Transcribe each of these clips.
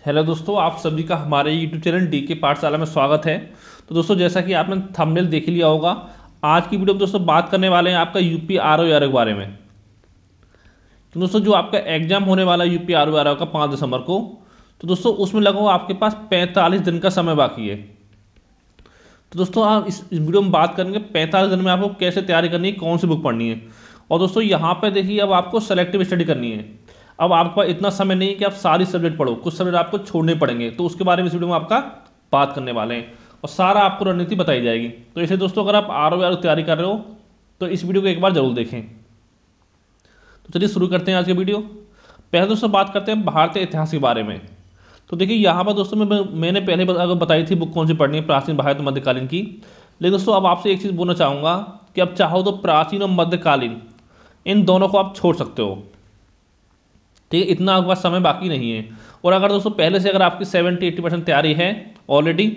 Hello दोस्तों, आप सभी का हमारे यूट्यूब चैनल डी के पाठशाला में स्वागत है। तो दोस्तों, जैसा कि आपने थंबनेल देख लिया होगा, आज की वीडियो में दोस्तों बात करने वाले हैं आपका यूपी आरओ के बारे में। तो दोस्तों, जो आपका एग्जाम होने वाला है यूपी आरओ का 5 दिसंबर को, तो दोस्तों उसमें लगभग आपके पास 45 दिन का समय बाकी है। तो दोस्तों, आप इस वीडियो में बात करेंगे 45 दिन में आपको कैसे तैयारी करनी है, कौन सी बुक पढ़नी है। और दोस्तों यहाँ पे देखिए, अब आपको सेलेक्टिव स्टडी करनी है। अब आपके पास इतना समय नहीं है कि आप सारी सब्जेक्ट पढ़ो, कुछ सब्जेक्ट आपको छोड़ने पड़ेंगे। तो उसके बारे में इस वीडियो में आपका बात करने वाले हैं और सारा आपको रणनीति बताई जाएगी। तो इसलिए दोस्तों, अगर आप आरओ तैयारी कर रहे हो तो इस वीडियो को एक बार जरूर देखें। तो चलिए शुरू करते हैं आज की वीडियो। पहले दोस्तों बात करते हैं भारतीय इतिहास के बारे में। तो देखिए यहाँ पर दोस्तों मैंने पहले अगर बताई थी बुक कौन सी पढ़नी है, प्राचीन भारत और मध्यकालीन की। लेकिन दोस्तों अब आपसे एक चीज़ बोलना चाहूँगा कि अब चाहो तो प्राचीन और मध्यकालीन इन दोनों को आप छोड़ सकते हो। ठीक है, इतना आपके पास समय बाकी नहीं है। और अगर दोस्तों पहले से अगर आपकी 70-80% तैयारी है ऑलरेडी,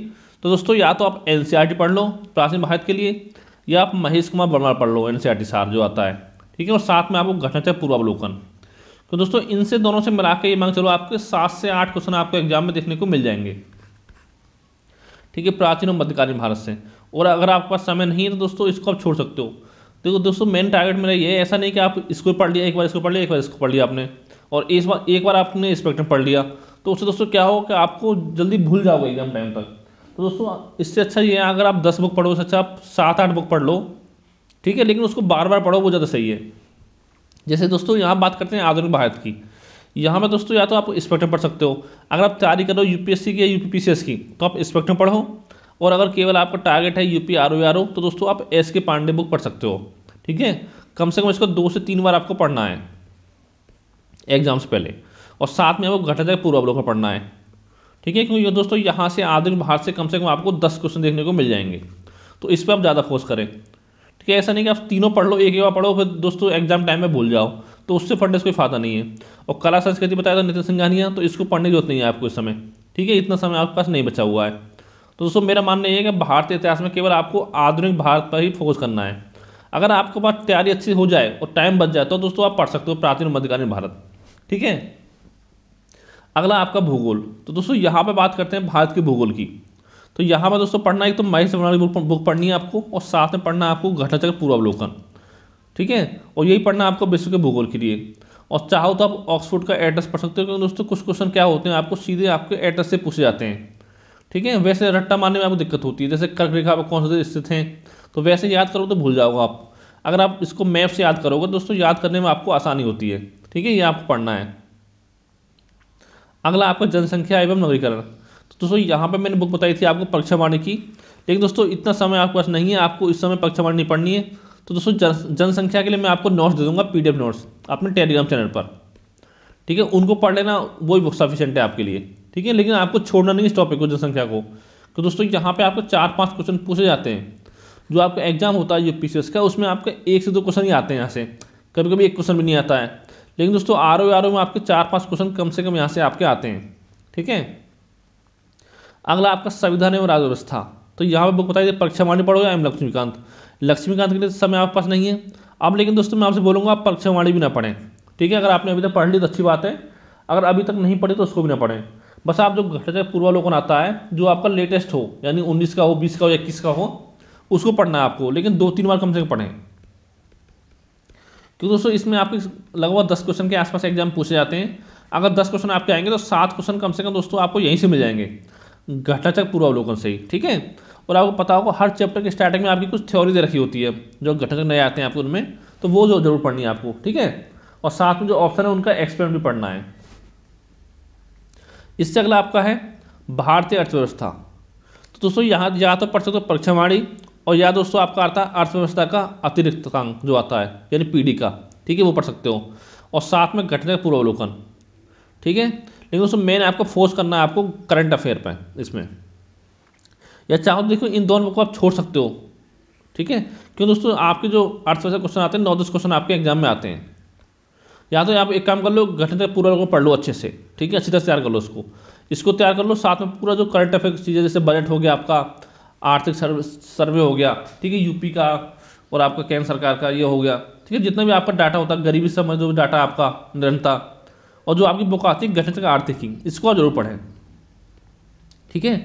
तो दोस्तों या तो आप एनसीईआरटी पढ़ लो प्राचीन भारत के लिए, या आप महेश कुमार वर्मा पढ़ लो एनसीईआरटी सार जो आता है। ठीक है, और साथ में आपको घटनाचक्र पूर्वावलोकन। तो दोस्तों इनसे दोनों से मिला के ये मान चलो आपके 7 से 8 क्वेश्चन आपको एग्जाम में देखने को मिल जाएंगे। ठीक है, प्राचीन और मध्यकालीन भारत से। और अगर आपके पास समय नहीं है तो दोस्तों इसको आप छोड़ सकते हो। देखो दोस्तों, मेन टारगेट मेरा ये है, ऐसा नहीं कि आप इसको पढ़ लिया एक बार, इसको पढ़ लिया एक बार, इसको पढ़ लिया आपने, और एक बार आपने स्पेक्ट्रम पढ़ लिया, तो उससे दोस्तों क्या हो कि आपको जल्दी भूल जाओगे एग्जाम टाइम तक। तो दोस्तों इससे अच्छा ये है, अगर आप 10 बुक पढ़ो उससे अच्छा आप 7-8 बुक पढ़ लो। ठीक है, लेकिन उसको बार बार पढ़ो, वो ज़्यादा सही है। जैसे दोस्तों यहाँ बात करते हैं आधुनिक भारत की। यहाँ पर दोस्तों या तो आप स्पेक्ट्रम पढ़ सकते हो, अगर आप तैयारी करो यूपीएससी की या यूपीपीसीएस की तो आप स्पेक्ट्रम पढ़ो। और अगर केवल आपका टारगेट है यूपी आरओ तो दोस्तों आप एस के पांडे बुक पढ़ सकते हो। ठीक है, कम से कम इसको 2 से 3 बार आपको पढ़ना है एग्जाम से पहले, और साथ में आपको घटनाचक्र पूर्वावलोकन पढ़ना है। ठीक है, क्योंकि दोस्तों यहाँ से आधुनिक भारत से कम आपको 10 क्वेश्चन देखने को मिल जाएंगे। तो इस पर आप ज़्यादा फोर्स करें। ठीक है, ऐसा नहीं कि आप तीनों पढ़ लो, एक ही बार पढ़ो फिर दोस्तों एग्जाम टाइम में भूल जाओ, तो उससे पढ़ने से कोई फायदा नहीं है। और कला संस्कृति बताया था नितिन सिंघानिया, तो इसको पढ़ने की जरूरत नहीं है आपको इस समय। ठीक है, इतना समय आपके पास नहीं बचा हुआ है। तो दोस्तों मेरा मानना ये है कि भारतीय इतिहास में केवल आपको आधुनिक भारत पर ही फोकस करना है। अगर आपके पास तैयारी अच्छी हो जाए और टाइम बच जाए तो दोस्तों आप पढ़ सकते हो प्राचीन और मध्यकालीन भारत। ठीक है, अगला आपका भूगोल। तो दोस्तों यहाँ पे बात करते हैं भारत के भूगोल की। तो यहाँ पर दोस्तों पढ़ना एक तो महेश वर्मा की बुक पढ़नी है आपको, और साथ में पढ़ना है आपको घटनाचक्र पूर्वावलोकन। ठीक है, और यही पढ़ना है आपको विश्व के भूगोल के लिए। और चाहो तो आप ऑक्सफोर्ड का एड्रेस पढ़ सकते हो, क्योंकि दोस्तों कुछ क्वेश्चन क्या होते हैं आपको सीधे आपके एड्रेस से पूछे जाते हैं। ठीक है, वैसे रट्टा मारने में आपको दिक्कत होती है, जैसे कर्क रेखा पर कौन से स्थित हैं, तो वैसे याद करो तो भूल जाओगे आप। अगर आप इसको मैप से याद करोगे दोस्तों याद करने में आपको आसानी होती है। ठीक है, ये आपको पढ़ना है। अगला आपका जनसंख्या एवं नगरीकरण। तो दोस्तों यहाँ पे मैंने बुक बताई थी आपको परीक्षावाणी की, लेकिन दोस्तों इतना समय आपके पास नहीं है, आपको इस समय परीक्षावाणी नहीं पढ़नी है। तो दोस्तों जनसंख्या के लिए मैं आपको नोट्स दे दूंगा, पीडीएफ नोट्स अपने टेलीग्राम चैनल पर। ठीक है, उनको पढ़ लेना, वही बुक सफिशिएंट है आपके लिए। ठीक है, लेकिन आपको छोड़ना नहीं इस टॉपिक को, जनसंख्या को। तो दोस्तों यहाँ पे आपको 4-5 क्वेश्चन पूछे जाते हैं। जो आपका एग्जाम होता है यूपीसीएस का, उसमें आपके 1 से 2 क्वेश्चन ही आते हैं यहाँ से, कभी कभी 1 क्वेश्चन भी नहीं आता है। लेकिन दोस्तों आरओ में आपके 4-5 क्वेश्चन कम से कम यहाँ से आपके आते हैं। ठीक है, अगला आपका संविधान एवं राज्य व्यवस्था। तो यहाँ पर बुक बताइए परीक्षावाणी पढ़ो या एम लक्ष्मीकांत। लक्ष्मीकांत के लिए समय आपके पास नहीं है अब, लेकिन दोस्तों मैं आपसे बोलूँगा आप परीक्षावाणी भी ना पढ़ें। ठीक है, अगर आपने अभी तक पढ़ ली तो अच्छी बात है, अगर अभी तक नहीं पढ़ी तो उसको भी ना पढ़ें। बस आप जो घटनाचक्र पूर्वावलोकन आता है जो आपका लेटेस्ट हो, यानी 19 का हो, 20 का हो, 21 का हो, उसको पढ़ना है आपको, लेकिन 2-3 बार कम से कम पढ़ें। क्योंकि दोस्तों इसमें आपके लगभग 10 क्वेश्चन के आसपास एग्जाम पूछे जाते हैं। अगर 10 क्वेश्चन आपके आएंगे तो 7 क्वेश्चन कम से कम दोस्तों आपको यहीं से मिल जाएंगे, घटनाचक्र पूर्वावलोकन से ही। ठीक है, और आपको पता होगा हर चैप्टर के स्टार्टिंग में आपकी कुछ थ्योरी दे रखी होती है, जो घटनाचक्र नए आते हैं आपको उनमें, तो वो जो जरूर पढ़नी है आपको। ठीक है, और साथ में जो ऑप्शन है उनका एक्सपेरिमेंट भी पढ़ना है। इससे अगला आपका है भारतीय अर्थव्यवस्था। तो दोस्तों यहाँ या तो पढ़ सकते हो परीक्षावाणी, और या दोस्तों आपका आता है अर्थव्यवस्था का अतिरिक्तांक जो आता है यानी पीडी का। ठीक है, वो पढ़ सकते हो, और साथ में घटनाचक्र पूर्वावलोकन। ठीक है, लेकिन दोस्तों मेन आपको फोर्स करना है आपको करंट अफेयर पर इसमें, या चाहो तो देखो इन दोनों को आप छोड़ सकते हो। ठीक है, क्यों दोस्तों आपके जो अर्थव्यवस्था क्वेश्चन आते हैं 9-10 क्वेश्चन आपके एग्जाम में आते हैं। या तो आप एक काम कर लो, घटनाचक्र पूर्वावलोकन पढ़ लो अच्छे से। ठीक है, अच्छी तरह से तैयार कर लो इसको तैयार कर लो, साथ में पूरा जो करंट अफेयर चीज़ें जैसे बजट हो गया आपका, आर्थिक सर्वे हो गया, ठीक है, यूपी का और आपका केंद्र सरकार का ये हो गया। ठीक है, जितना भी आपका डाटा होता है, गरीबी समय जो डाटा आपका निरंतर, और जो आपकी बुक आती है गणित आर्थिकी, इसको आप जरूर पढ़ें। ठीक है,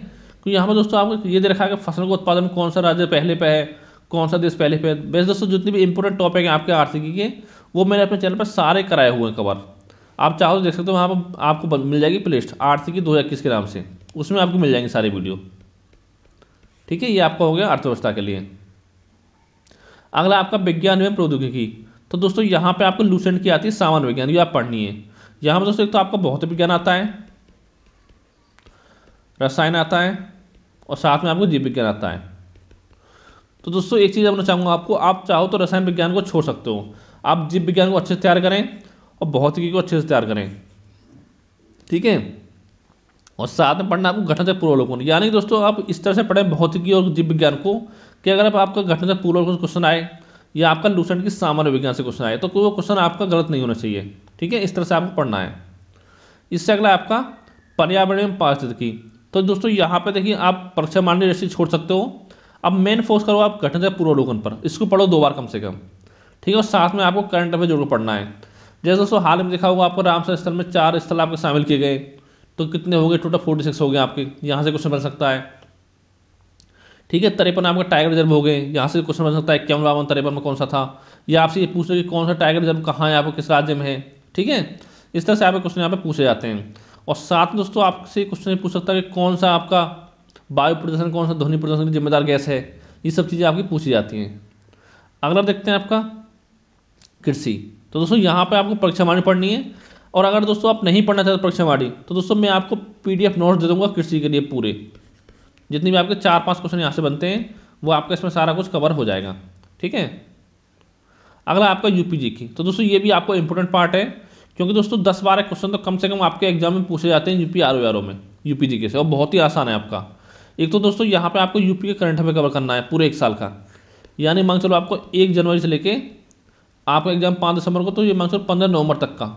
तो यहाँ पर दोस्तों आपको ये दे रखा है कि फसल के उत्पादन में कौन सा राज्य पहले पे है, कौन सा देश पहले पे है। वैसे दोस्तों जितने भी इंपॉर्टेंट टॉपिक हैं आपके आर्थिकी के, वो मैंने अपने चैनल पर सारे कराए हुए हैं कवर। आप चाहो तो देख सकते हो, वहाँ पर आपको मिल जाएगी प्लेलिस्ट आर्थिकी 2021 के नाम से, उसमें आपको मिल जाएंगे सारे वीडियो। ठीक है, ये आपका हो गया अर्थव्यवस्था के लिए। अगला आपका विज्ञान एवं प्रौद्योगिकी। तो दोस्तों यहाँ पे आपको लूसेंट की आती है सामान्य विज्ञान, ये आप पढ़नी है। यहाँ पर दोस्तों एक तो आपका भौतिक विज्ञान आता है, रसायन आता है, और साथ में आपको जीव विज्ञान आता है। तो दोस्तों एक चीज़ बताना चाहूँगा आपको, आप चाहो तो रसायन विज्ञान को छोड़ सकते हो, आप जीव विज्ञान को अच्छे से तैयार करें और भौतिकी को अच्छे से तैयार करें। ठीक है, और साथ में पढ़ना आपको घटनाचक्र पूर्वावलोकन, यानी कि दोस्तों आप इस तरह से पढ़ें भौतिकी और जीव विज्ञान को कि अगर आपका घटनाचक्र पूर्वावलोकन क्वेश्चन आए या आपका लूसेंट की सामान्य विज्ञान से क्वेश्चन आए तो वो क्वेश्चन आपका गलत नहीं होना चाहिए। ठीक है, इस तरह से आपको पढ़ना है। इससे अगला आपका पर्यावरण एवं पारिस्थितिकी। तो दोस्तों यहाँ पे देखिए आप परीक्षा मानने जैसे छोड़ सकते हो, अब मेन फोकस करो आप घटनाचक्र पूर्वावलोकन पर, इसको पढ़ो 2 बार कम से कम। ठीक है, और साथ में आपको करंट अफेयर जरूर पढ़ना है। जैसे दोस्तों हाल में देखा होगा आपको रामसर स्थल में 4 स्थल आपके शामिल किए गए, तो कितने हो गए टोटल 46 हो गए आपके, यहाँ से क्वेश्चन बन सकता है। ठीक है, 53 आपका टाइगर रिजर्व हो गए, यहाँ से क्वेश्चन बन सकता है 51 53 में कौन सा था, या आपसे ये पूछ रहे कि कौन सा टाइगर रिजर्व कहाँ है, आपको किस राज्य में है। ठीक है, इस तरह से आपके क्वेश्चन यहाँ पे पूछे जाते हैं। और साथ में दोस्तों आपसे क्वेश्चन पूछ सकता है कि कौन सा आपका वायु प्रदूषण, कौन सा ध्वनि प्रदूषण की जिम्मेदार गैस है, ये सब चीज़ें आपकी पूछी जाती हैं। अगला देखते हैं आपका कृषि। तो दोस्तों यहाँ पे आपको परीक्षावाणी पढ़नी है, और अगर दोस्तों आप नहीं पढ़ना चाहते परीक्षावाणी तो दोस्तों मैं आपको PDF नोट्स दे दूँगा कृषि के लिए पूरे, जितनी भी आपके 4-5 क्वेश्चन यहाँ से बनते हैं वो आपका इसमें सारा कुछ कवर हो जाएगा। ठीक है, अगला आपका UPG की। तो दोस्तों ये भी आपको इंपॉर्टेंट पार्ट है, क्योंकि दोस्तों 10-12 क्वेश्चन तो कम से कम आपके एग्जाम में पूछे जाते हैं UP RO में UPG के से, और बहुत ही आसान है आपका। एक तो दोस्तों यहाँ पे आपको UP के करंट अफेयर कवर करना है पूरे 1 साल का, यानी मान चलो आपको 1 जनवरी से लेके आपका एग्जाम 5 दिसंबर को, तो ये मान चलो 15 नवंबर तक का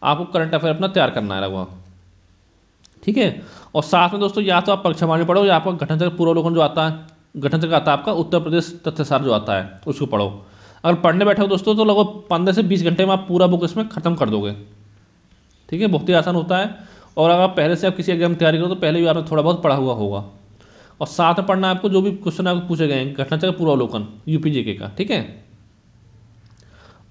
आपको करंट अफेयर अपना तैयार करना है लगभग। ठीक है, और साथ में दोस्तों या तो आप परीक्षावाणी पढ़ो, या आपका घटनाचक्र पूर्वावलोकन जो आता है, घटनाचक्र आता है आपका उत्तर प्रदेश तथ्यसार जो आता है, उसको पढ़ो। अगर पढ़ने बैठे हो दोस्तों तो लगभग 15 से 20 घंटे में आप पूरा बुक इसमें खत्म कर दोगे। ठीक है, बहुत ही आसान होता है। और अगर पहले से आप किसी एग्जाम की तैयारी करो तो पहले भी आपने थोड़ा बहुत पढ़ा हुआ होगा। और साथ में पढ़ना आपको जो भी क्वेश्चन आपको पूछे गए हैं घटनाचक्र पूर्वावलोकन UPGK का। ठीक है,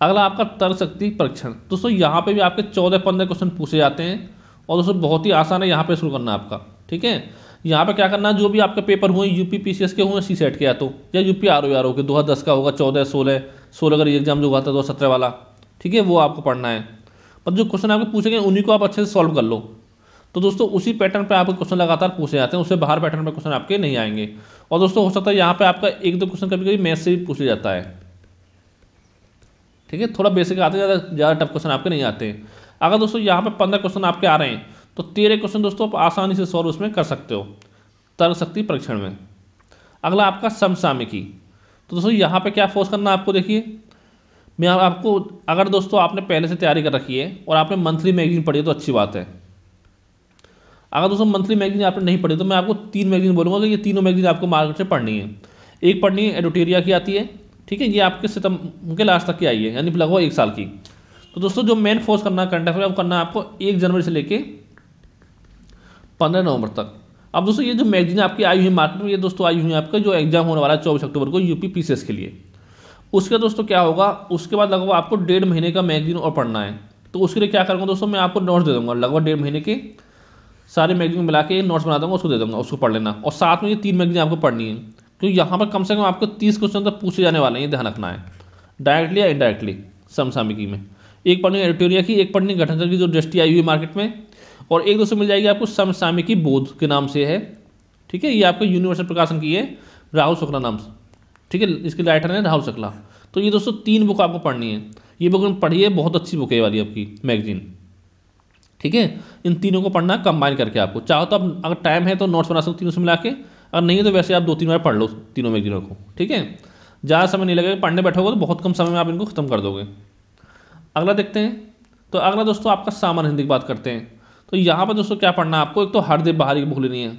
अगला आपका तर्क शक्ति परीक्षण। दोस्तों यहाँ पे भी आपके 14-15 क्वेश्चन पूछे जाते हैं, और दोस्तों बहुत ही आसान है यहाँ पे शुरू करना आपका। ठीक है, यहाँ पे क्या करना है, जो भी आपके पेपर हुए UP PCS के हुए CSET के, या UP RO के 2010 का होगा, 14 16 का एग्जाम जो हुआ था 2017 वाला। ठीक है, वो आपको पढ़ना है, पर जो क्वेश्चन आपको पूछे गए उन्हीं को आप अच्छे से सॉल्व कर लो। तो दोस्तों उसी पैटर्न पर आपके क्वेश्चन लगातार पूछे जाते हैं, उससे बाहर पैटर्न पर क्वेश्चन आपके नहीं आएंगे। और दोस्तों हो सकता है यहाँ पर आपका 1-2 क्वेश्चन कभी कभी मैथ से भी पूछ लिया जाता है। ठीक है, थोड़ा बेसिक आते हैं, ज़्यादा टफ क्वेश्चन आपके नहीं आते। अगर दोस्तों यहाँ पे 15 क्वेश्चन आपके आ रहे हैं तो 13 क्वेश्चन दोस्तों आप आसानी से सॉल्व उसमें कर सकते हो तर्क शक्ति परीक्षण में। अगला आपका समसामयिकी। तो दोस्तों यहाँ पे क्या फोकस करना है आपको, देखिए मैं आपको, अगर दोस्तों आपने पहले से तैयारी कर रखी है और आपने मंथली मैगजीन पढ़ी है तो अच्छी बात है। अगर दोस्तों मंथली मैगजीन आपने नहीं पढ़ी तो मैं आपको 3 मैगजीन बोलूँगा कि ये तीनों मैगजीन आपको मार्केट से पढ़नी है। एक पढ़नी है एडिटोरिया की आती है, ठीक है, ये आपके सितंबर के लास्ट तक की आई है, यानी लगभग 1 साल की। तो दोस्तों जो मेन फोकस करना है करंट अफेयर वो करना है आपको 1 जनवरी से लेके 15 नवंबर तक। अब दोस्तों ये जो मैगजीन आपकी आई हुई मार्केट में, ये दोस्तों आई हुई है आपका जो एग्जाम होने वाला है 24 अक्टूबर को UP PCS के लिए। उसके दोस्तों क्या होगा, उसके बाद लगभग आपको 1.5 महीने का मैगजीन और पढ़ना है। तो उसके लिए क्या करूँगा दोस्तों, मैं आपको नोट्स दे दूँगा, लगभग 1.5 महीने के सारे मैगजीन मिला के नोट्स बना दूँगा, उसको दे दूँगा, उसको पढ़ लेना। और साथ में ये 3 मैगजीन आपको पढ़नी है, क्योंकि यहाँ पर कम से कम आपको 30 क्वेश्चन तक पूछे जाने वाले हैं, ये ध्यान रखना है, डायरेक्टली या इनडायरेक्टली समसामयिकी में। एक पढ़नी एडिटोरिया की, एक पढ़नी घटनाचक्र की जो दृष्टि आई हुई मार्केट में, और एक दोस्तों मिल जाएगी आपको समसामयिकी बोध के नाम से है। ठीक है, ये आपको यूनिवर्सल प्रकाशन की है, राहुल शुक्ला नाम से। ठीक है, इसके राइटर हैं राहुल शुक्ला। तो ये दोस्तों 3 बुक आपको पढ़नी है, ये बुक पढ़िए, बहुत अच्छी बुक है ये वाली आपकी मैगजीन। ठीक है, इन तीनों को पढ़ना कंबाइन करके, आपको चाहो तो आप अगर टाइम है तो नोट्स बना सकते हो तीनों से मिला के, अगर नहीं है तो वैसे आप 2-3 बार पढ़ लो तीनों मैगजीनों को। ठीक है, ज़्यादा समय नहीं लगेगा, पढ़ने बैठोगे तो बहुत कम समय में आप इनको खत्म कर दोगे। अगला देखते हैं, तो अगला दोस्तों आपका सामान्य हिंदी की बात करते हैं। तो यहाँ पर दोस्तों क्या पढ़ना है आपको, एक तो हरदेव बहारी की बुक लेनी है,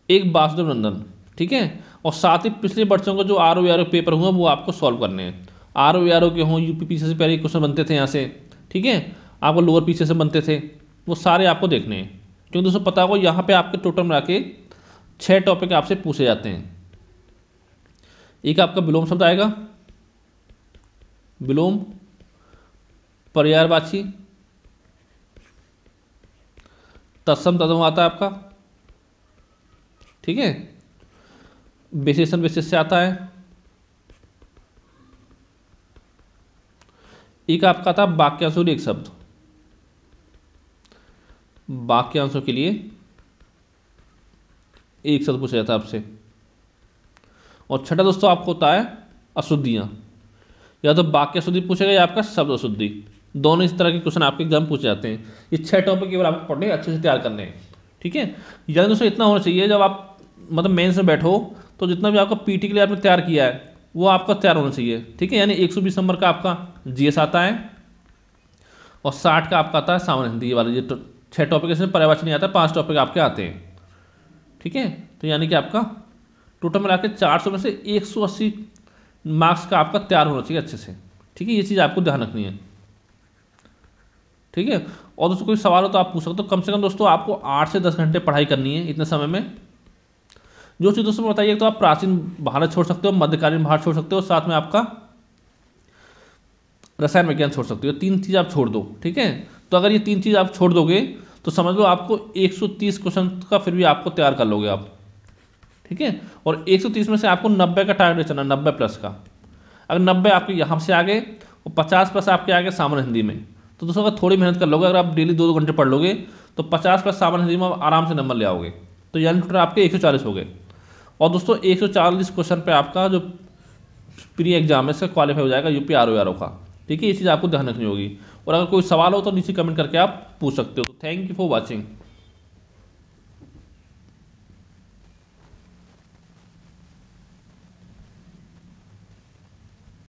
एक वासुदेव नंदन। ठीक है, और साथ ही पिछले वर्षों को जो RO पेपर हुए वो आपको सॉल्व करने हैं। RO के हों, UP PCS से पहले क्वेश्चन बनते थे यहाँ से। ठीक है, आपको लोअर पीछे से बनते थे, वो सारे आपको देखने हैं। क्योंकि दोस्तों पता होगा यहाँ पे आपके टोटल मिला के 6 टॉपिक आपसे पूछे जाते हैं। एक आपका विलोम शब्द आएगा, विलोम, पर्यायवाची, तत्सम तदम आता है आपका, ठीक है। विशेषण विशेष से आता है। एक आपका था वाक्यांशों एक शब्द, वाक्यांशों के लिए एक शब्द पूछा जाता है आपसे। और छठा दोस्तों आपको होता है अशुद्धियां, या तो वाक्य अशुद्धि पूछेगा या आपका शब्द अशुद्धि, दोनों इस तरह के क्वेश्चन आपके एग्जाम पूछे जाते हैं। ये 6 टॉपिक केवल आपको पढ़ने अच्छे से तैयार करने हैं, ठीक है। यानी दोस्तों इतना होना चाहिए, जब आप मतलब मेंस में बैठो तो जितना भी आपका पीटी के लिए आपने तैयार किया है वो आपका तैयार होना चाहिए, ठीक है। यानी 120 नंबर का आपका जीएस आता है और 60 का आपका आता है सामान्य हिंदी। ये वाले ये 6 टॉपिक इसमें पर्यायवाची नहीं आता, 5 टॉपिक आपके आते हैं, ठीक है। तो यानी कि आपका टोटल मिला के 400 में से 180 मार्क्स का आपका तैयार होना चाहिए अच्छे से, ठीक है। ये चीज़ आपको ध्यान रखनी है, ठीक है। और दोस्तों कोई सवाल हो तो आप पूछ सकते हो। कम से कम दोस्तों आपको 8 से 10 घंटे पढ़ाई करनी है इतने समय में। जो चीज़ दोस्तों बताइए, तो आप प्राचीन भारत छोड़ सकते हो, मध्यकालीन भारत छोड़ सकते हो, साथ में आपका रसायन विज्ञान छोड़ सकते हो। 3 चीज़ आप छोड़ दो, ठीक है। तो अगर ये 3 चीज़ आप छोड़ दोगे तो समझ लो आपको 130 क्वेश्चन का फिर भी आपको तैयार कर लोगे आप, ठीक है। और 130 में से आपको 90 का टारगेट चलना, 90 प्लस का। अगर 90 आपके यहाँ से आगे और 50 प्लस आपके आगे सामान्य हिंदी में, तो दोस्तों अगर थोड़ी मेहनत कर लोगे, अगर आप डेली 2-2 घंटे पढ़ लोगे तो 50 प्लस सामान्य हिंदी में आप आराम से नंबर ले आओगे। तो यानी टोटल आपके 140 हो गए। और दोस्तों 140 क्वेश्चन पे आपका जो प्री एग्जाम है इसका क्वालिफाई हो जाएगा यूपी आरओ का, ठीक है। ये चीज़ आपको ध्यान रखनी होगी। और अगर कोई सवाल हो तो नीचे कमेंट करके आप पूछ सकते हो। तो थैंक यू फॉर वॉचिंग।